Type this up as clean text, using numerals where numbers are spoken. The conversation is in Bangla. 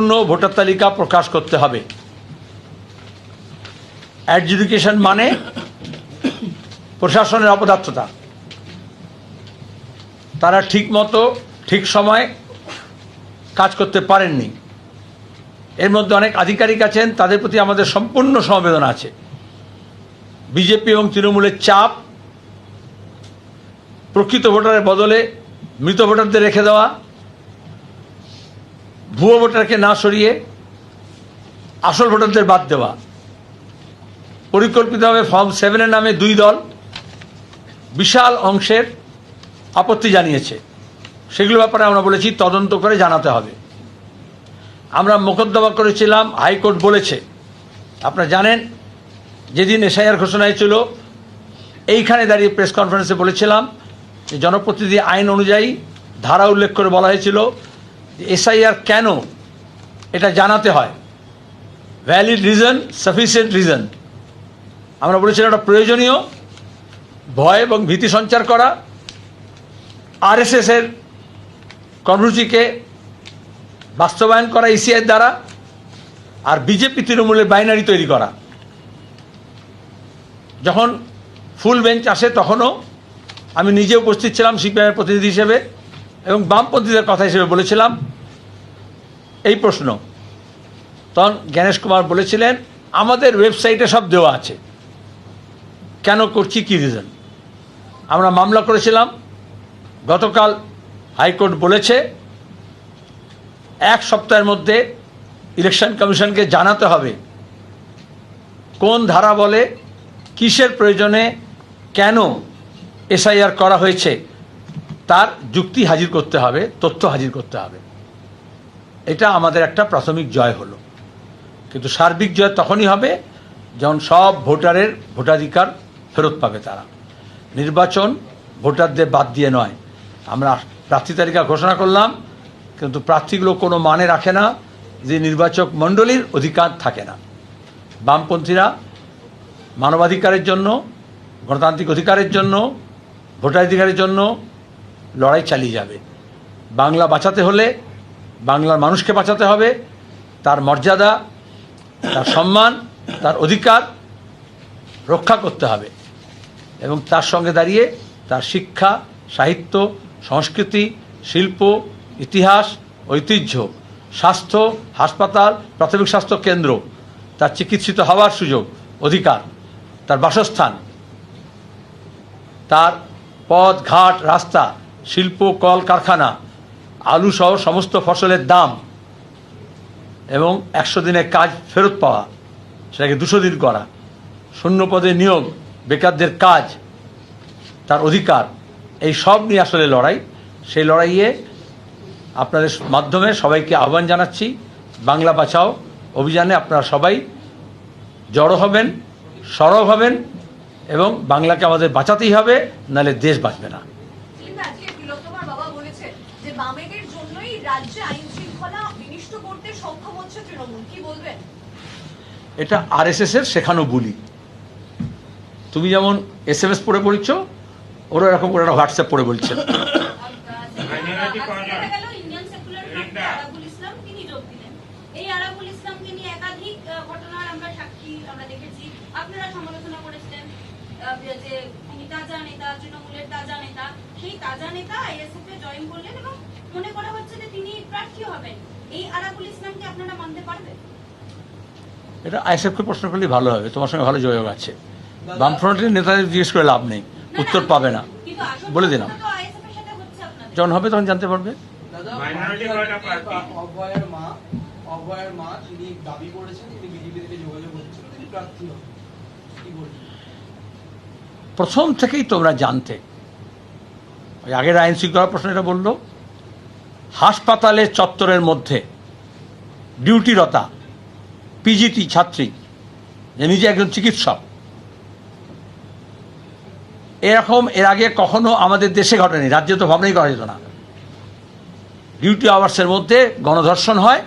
সম্পূর্ণ ভোটার তালিকা প্রকাশ করতে হবে। অ্যাডজুডিকেশন মানে প্রশাসনের অপদার্থতা। তারা ঠিক মতো ঠিক সময় কাজ করতে পারেননি। এর মধ্যে অনেক আধিকারিক আছেন, তাদের প্রতি আমাদের সম্পূর্ণ সমবেদনা আছে। বিজেপি এবং তৃণমূলের চাপ, প্রকৃত ভোটারের বদলে মৃত ভোটারদের রেখে দেওয়া, ভুয়ো ভোটারকে না সরিয়ে আসল ভোটারদের বাদ দেওয়া, পরিকল্পিতভাবে ফর্ম 7-এর নামে দুই দল বিশাল অংশের আপত্তি জানিয়েছে। সেগুলোর ব্যাপারে আমরা বলেছি তদন্ত করে জানাতে হবে। আমরা মোকদ্দমা করেছিলাম, হাইকোর্ট বলেছে, আপনারা জানেন যেদিন এসআইআর ঘোষণা হয়েছিল এইখানে দাঁড়িয়ে প্রেস কনফারেন্সে বলেছিলাম যে জনপ্রতিনিধি আইন অনুযায়ী ধারা উল্লেখ করে বলা হয়েছিল যে এসআইআর কেন এটা জানাতে হয়, ভ্যালিড রিজন, সাফিসিয়েন্ট রিজন। আমরা বলেছিলাম এটা প্রয়োজনীয়, ভয় এবং ভীতি সঞ্চার করা, আরএসএসের কর্মসূচিকে বাস্তবায়ন করা ইসিআই দ্বারা, আর বিজেপি তৃণমূলের বাইনারি তৈরি করা। যখন ফুল বেঞ্চ আসে তখনও আমি নিজে উপস্থিত ছিলাম সিপিআইয়ের প্রতিনিধি হিসেবে, এবং বামপন্থীদের কথা হিসেবে বলেছিলাম এই প্রশ্ন। তখন জ্ঞানেশ কুমার বলেছিলেন আমাদের ওয়েবসাইটে সব দেওয়া আছে, কেন করছি, কী রিজন। আমরা মামলা করেছিলাম। গতকাল হাইকোর্ট বলেছে 1 সপ্তাহের মধ্যে ইলেকশন কমিশনকে জানাতে হবে কোন ধারা বলে, কিসের প্রয়োজনে, কেন এসআইআর করা হয়েছে, তার যুক্তি হাজির করতে হবে, তথ্য হাজির করতে হবে। এটা আমাদের একটা প্রাথমিক জয় হলো। কিন্তু সার্বিক জয় তখনই হবে যখন সব ভোটারের ভোটাধিকার ফেরত পাবে। তারা নির্বাচন ভোটারদের বাদ দিয়ে নয়। আমরা প্রার্থী তালিকা ঘোষণা করলাম, কিন্তু প্রার্থীগুলো কোনো মানে রাখে না, যে নির্বাচক মণ্ডলীর অধিকার থাকে না। বামপন্থীরা মানবাধিকারের জন্য, গণতান্ত্রিক অধিকারের জন্য, ভোটাধিকারের জন্য লড়াই চালিয়ে যাবে। বাংলা বাঁচাতে হলে বাংলার মানুষকে বাঁচাতে হবে, তার মর্যাদা, তার সম্মান, তার অধিকার রক্ষা করতে হবে, এবং তার সঙ্গে দাঁড়িয়ে তার শিক্ষা, সাহিত্য, সংস্কৃতি, শিল্প, ইতিহাস, ঐতিহ্য, স্বাস্থ্য, হাসপাতাল, প্রাথমিক স্বাস্থ্য কেন্দ্র, তার চিকিৎসিত হওয়ার সুযোগ, অধিকার, তার বাসস্থান, তার পথ ঘাট, রাস্তা, শিল্প, কল কারখানা, আলু সহ সমস্ত ফসলের দাম, এবং 100 দিনের কাজ ফেরত পাওয়া, সেটাকে 200 দিন করা, শূন্য পদে নিয়োগ, বেকারদের কাজ, তার অধিকার, এই সব নিয়ে আসলে লড়াই। সেই লড়াইয়ে আপনাদের মাধ্যমে সবাইকে আহ্বান জানাচ্ছি, বাংলা বাঁচাও অভিযানে আপনারা সবাই জড়ো হবেন, সরব হবেন, এবং বাংলাকে আমাদের বাঁচাতেই হবে, নাহলে দেশ বাঁচবে না। এটা আরএসএস এর শেখানো বুলি। তুমি যেমন SMS পড়ে বলছো, ওরা এরকম করে একটা হোয়াটসঅ্যাপ পড়ে বলছে। এটা আইএসএফকে প্রশ্ন করলে ভালো হবে, তোমার সঙ্গে ভালো যোগাযোগ আছে। বামফ্রন্টের নেতাদের জিজ্ঞেস করে লাভ নেই, উত্তর পাবে না, বলে দিলাম। যখন হবে তখন জানতে পারবে। প্রথম থেকেই তোমরা জানতে, ওই আগের আইন শৃঙ্খলা প্রশ্ন এটা বললো, হাসপাতালের চত্বরের মধ্যে ডিউটিরতা পিজিটি ছাত্রী, যে নিজে একজন চিকিৎসক, এরকম এর আগে কখনো আমাদের দেশে ঘটেনি, রাজ্যে তো ভাবনাই করা যেত না। ডিউটি আওয়ার্সের মধ্যে গণধর্ষণ হয়,